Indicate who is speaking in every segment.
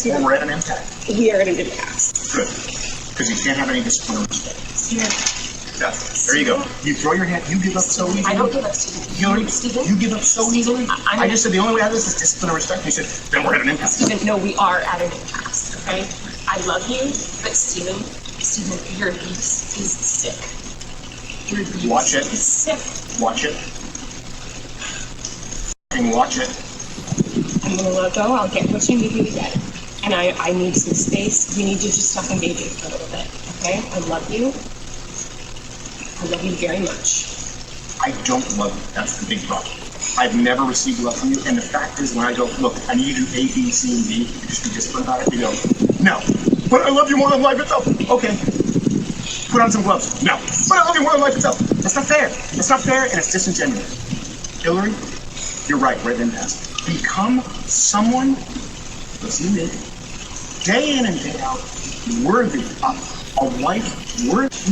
Speaker 1: Or we're at an impasse.
Speaker 2: We are at an impasse.
Speaker 1: Good. Because you can't have any discipline or respect.
Speaker 2: Steven.
Speaker 1: Yeah. There you go. You throw your hand, you give up so easily.
Speaker 2: I don't give up, Steven.
Speaker 1: You give up so easily. I just said the only way out of this is discipline and respect. And you said, then we're at an impasse.
Speaker 2: Steven, no, we are at an impasse, okay? I love you, but Steven, your abuse is sick. Your abuse
Speaker 1: Watch it.
Speaker 2: is sick.
Speaker 1: Watch it. And watch it.
Speaker 2: I'm gonna let go. I'll get what you need me to get. And I need some space. We need to just stop engaging for a little bit, okay? I love you. I love you very much.
Speaker 1: I don't love you. That's the big problem. I've never received love from you. And the fact is, when I go, look, I need you to do A, B, C, and D, just be disciplined about it, you go, no. But I love you more than life itself. Okay. Put on some gloves. No. But I love you more than life itself. That's not fair. It's not fair, and it's disingenuous. Hillary, you're right. We're at an impasse. Become someone, listen to me, day in and day out, worthy of a wife.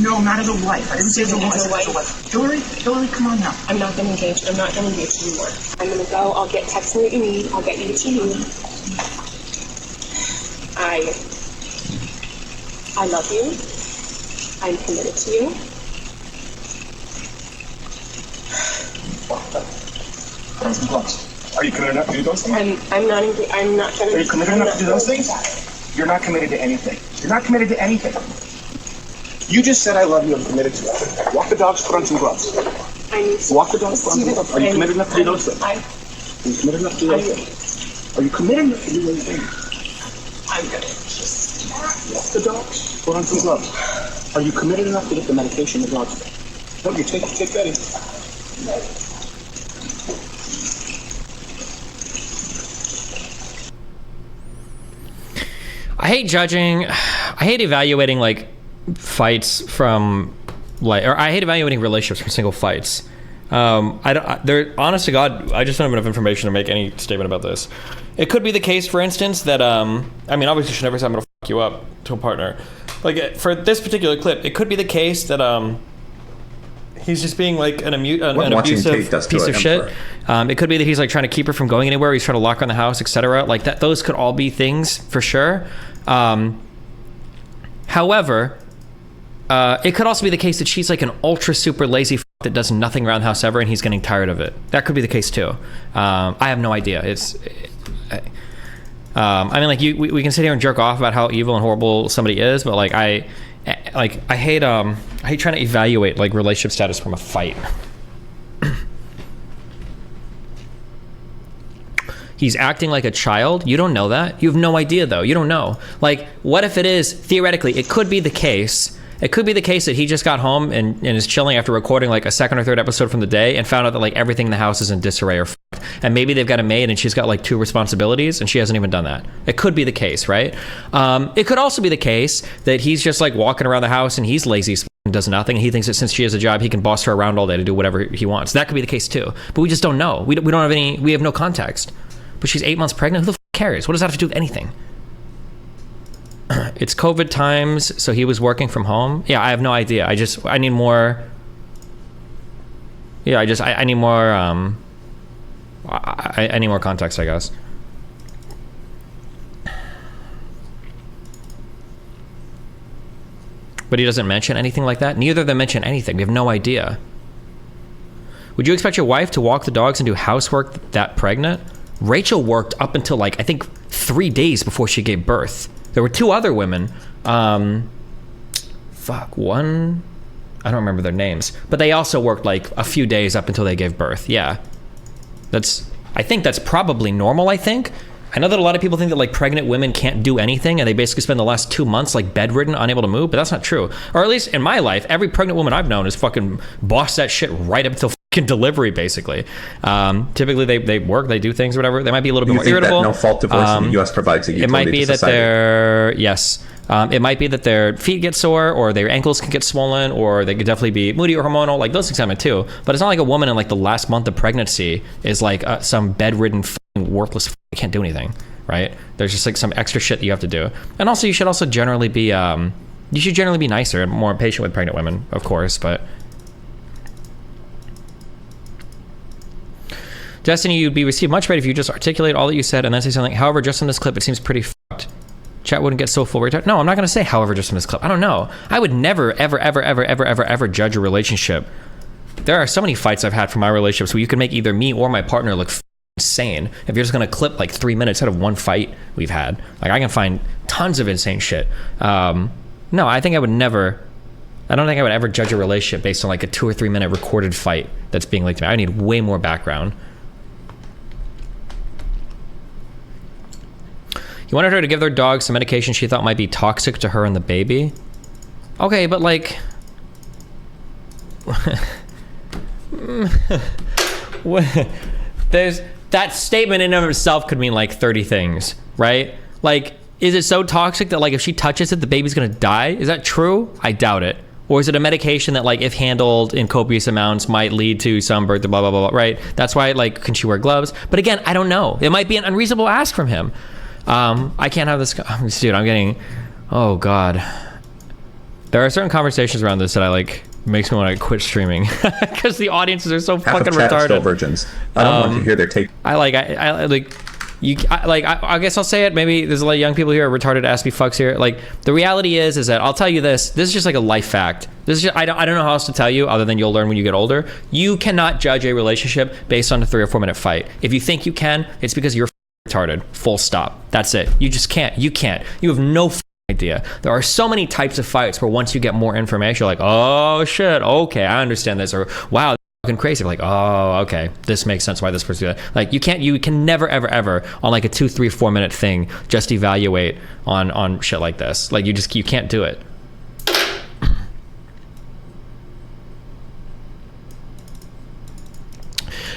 Speaker 1: No, not as a wife. I didn't say as a wife. Hillary, come on now.
Speaker 2: I'm not going to engage. I'm not going to engage anymore. I'm going to go. I'll text me what you need. I'll get you what you need. I love you. I'm committed to you.
Speaker 1: Put on some gloves. Are you committed enough to do those things?
Speaker 2: I'm not going to.
Speaker 1: Are you committed enough to do those things? You're not committed to anything. You're not committed to anything. You just said I love you. I'm committed to it. Walk the dogs. Put on some gloves. Walk the dogs. Put on some gloves. Are you committed enough to do those things? Are you committed enough to do those things? Are you committed enough to do those things?
Speaker 2: I'm gonna just
Speaker 1: walk the dogs. Put on some gloves. Are you committed enough to get the medication the dogs take? No, you take that in.
Speaker 3: I hate judging. I hate evaluating like fights from like, or I hate evaluating relationships from single fights. They're honest to God, I just don't have enough information to make any statement about this. It could be the case, for instance, that I mean, obviously, you should never say I'm gonna fuck you up to a partner. Like for this particular clip, it could be the case that he's just being like an abusive piece of shit. It could be that he's like trying to keep her from going anywhere. He's trying to lock her in the house, etc. Like that. Those could all be things for sure. However, it could also be the case that she's like an ultra super lazy that does nothing around the house ever, and he's getting tired of it. That could be the case too. I have no idea. I mean, like we can sit here and jerk off about how evil and horrible somebody is, but like I hate trying to evaluate like relationship status from a fight. He's acting like a child. You don't know that. You have no idea though. You don't know. Like, what if it is, theoretically, it could be the case. It could be the case that he just got home and is chilling after recording like a second or third episode from the day and found out that like everything in the house is in disarray or f***ed. And maybe they've got a maid and she's got like 2 responsibilities and she hasn't even done that. It could be the case, right? It could also be the case that he's just like walking around the house and he's lazy as f*** and does nothing. And he thinks that since she has a job, he can boss her around all day to do whatever he wants. That could be the case too. But we just don't know. We have no context. But she's 8 months pregnant. Who the f*** cares? What does that have to do with anything? It's COVID times, so he was working from home. Yeah, I have no idea. I need more. Yeah, I need more. I need more context, I guess. But he doesn't mention anything like that. Neither of them mention anything. We have no idea. Would you expect your wife to walk the dogs and do housework that pregnant? Rachel worked up until like, I think 3 days before she gave birth. There were 2 other women. One, I don't remember their names, but they also worked like a few days up until they gave birth. Yeah. I think that's probably normal, I think. I know that a lot of people think that like pregnant women can't do anything and they basically spend the last 2 months like bedridden, unable to move, but that's not true. Or at least in my life, every pregnant woman I've known has fucking bossed that shit right up until fucking delivery, basically. Typically they work, they do things or whatever. They might be a little bit more irritable.
Speaker 4: That no fault divorce in the U.S. provides a utility
Speaker 3: It might be
Speaker 4: to
Speaker 3: that
Speaker 4: society.
Speaker 3: it might be that their feet get sore or their ankles can get swollen or they could definitely be moody or hormonal, like those things happen too. But it's not like a woman in like the last month of pregnancy is like some bedridden worthless can't do anything, right? There's just like some extra shit that you have to do. And also you should also generally be nicer and more patient with pregnant women, of course, but Destiny, you'd be received much better if you just articulate all that you said and then say something. However, just in this clip, it seems pretty fucked. Chat wouldn't get so full retard. No, I'm not gonna say however just in this clip. I don't know. I would never, ever judge a relationship. There are so many fights I've had from my relationships where you can make either me or my partner look insane if you're just gonna clip like 3 minutes out of one fight we've had. Like I can find tons of insane shit. No, I think I would never. I don't think I would ever judge a relationship based on like a 2 or 3 minute recorded fight that's being linked to me. I need way more background. You wanted her to give their dog some medication she thought might be toxic to her and the baby? Okay, but like... There's... That statement in and of itself could mean like 30 things, right? Like, is it so toxic that like if she touches it, the baby's gonna die? Is that true? I doubt it. Or is it a medication that like if handled in copious amounts might lead to some birth, blah, blah, blah, blah, right? That's why like, can she wear gloves? But again, I don't know. It might be an unreasonable ask from him. I can't have this, dude, I'm getting, oh God. There are certain conversations around this that I like, makes me want to quit streaming because the audiences are so fucking retarded.
Speaker 4: Still virgins. I don't want to hear their take.
Speaker 3: I guess I'll say it. Maybe there's a lot of young people here are retarded ass me fucks here. Like the reality is that I'll tell you this is just like a life fact. This is just, I don't know how else to tell you other than you'll learn when you get older. You cannot judge a relationship based on a 3 or 4 minute fight. If you think you can, it's because you're retarded. Full stop. That's it. You just can't. You can't. You have no idea. There are so many types of fights where once you get more information, you're like, oh shit, okay, I understand this, or wow, that's fucking crazy. Like, oh, okay, this makes sense why this person did that. Like, you can never, ever on like a 2, 3, 4 minute thing just evaluate on shit like this. Like, you can't do it.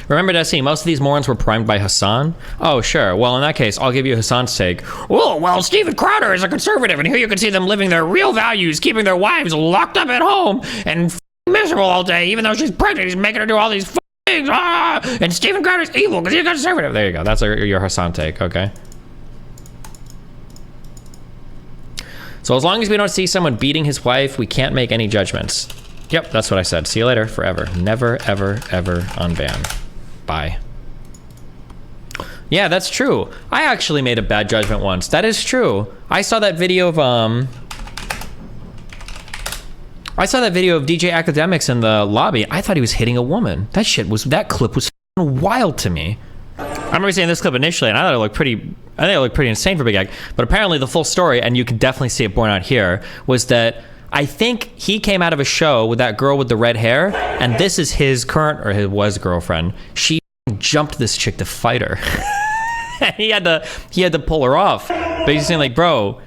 Speaker 3: Remember, Desi, most of these morons were primed by Hassan? Oh, sure. Well, in that case, I'll give you Hassan's take. Oh, well, Steven Crowder is a conservative, and here you can see them living their real values, keeping their wives locked up at home and miserable all day, even though she's pregnant. He's making her do all these things. Ah! And Steven Crowder's evil because he's a conservative. There you go. That's your Hassan take, okay? So as long as we don't see someone beating his wife, we can't make any judgments. Yep, that's what I said. See you later, forever. Never, ever unban. Bye. Yeah, that's true. I actually made a bad judgment once. That is true. I saw that video of DJ Academics in the lobby. I thought he was hitting a woman. That clip was wild to me. I remember seeing this clip initially, and I thought it looked pretty insane for Big Egg. But apparently, the full story, and you can definitely see it borne out here, was that I think he came out of a show with that girl with the red hair, and this is his current or his girlfriend. She jumped this chick to fight her. he had to pull her off. But he's saying like, bro,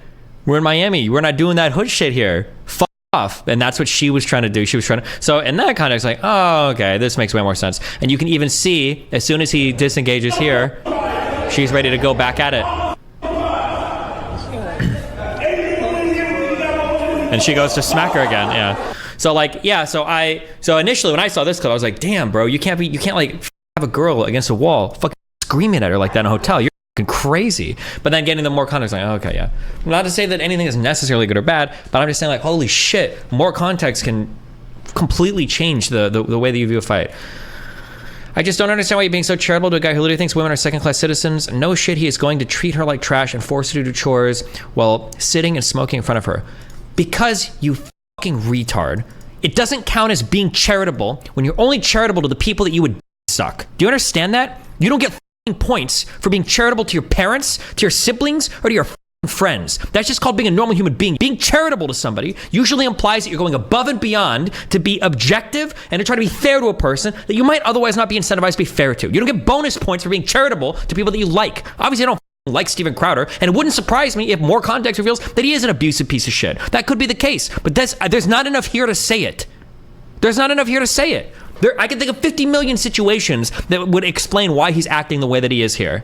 Speaker 3: we're in Miami. We're not doing that hood shit here. Fuck off. And that's what she was trying to do. So in that context, like, oh, okay, this makes way more sense. And you can even see as soon as he disengages here, she's ready to go back at it. And she goes to smack her again, yeah. So like, yeah, so initially when I saw this clip, I was like, damn, bro, you can't like have a girl against a wall fucking screaming at her like that in a hotel. You're fucking crazy. But then getting the more context, like, oh, okay, yeah. Not to say that anything is necessarily good or bad, but I'm just saying like, holy shit, more context can completely change the way that you view a fight. I just don't understand why you're being so charitable to a guy who literally thinks women are second-class citizens. No shit, he is going to treat her like trash and force her to do chores while sitting and smoking in front of her. Because you fucking retard. It doesn't count as being charitable when you're only charitable to the people that you would suck. Do you understand that? You don't get fucking points for being charitable to your parents, to your siblings, or to your friends. That's just called being a normal human being. Being charitable to somebody usually implies that you're going above and beyond to be objective and to try to be fair to a person that you might otherwise not be incentivized to be fair to. You don't get bonus points for being charitable to people that you like. Obviously, I don't like Steven Crowder, and it wouldn't surprise me if more context reveals that he is an abusive piece of shit. That could be the case, but there's not enough here to say it. There's not enough here to say it. I can think of 50 million situations that would explain why he's acting the way that he is here.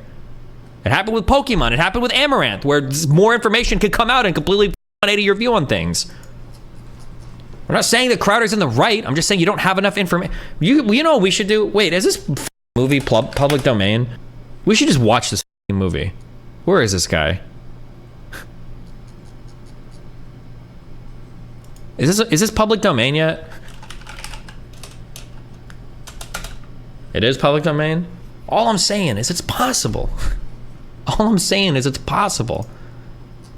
Speaker 3: It happened with Pokemon. It happened with Amaranth, where more information could come out and completely 180 your view on things. I'm not saying that Crowder's in the right. I'm just saying you don't have enough information. You know what we should do? Wait, is this movie public domain? We should just watch this movie. Where is this guy? Is this public domain yet? It is public domain? All I'm saying is it's possible. All I'm saying is it's possible.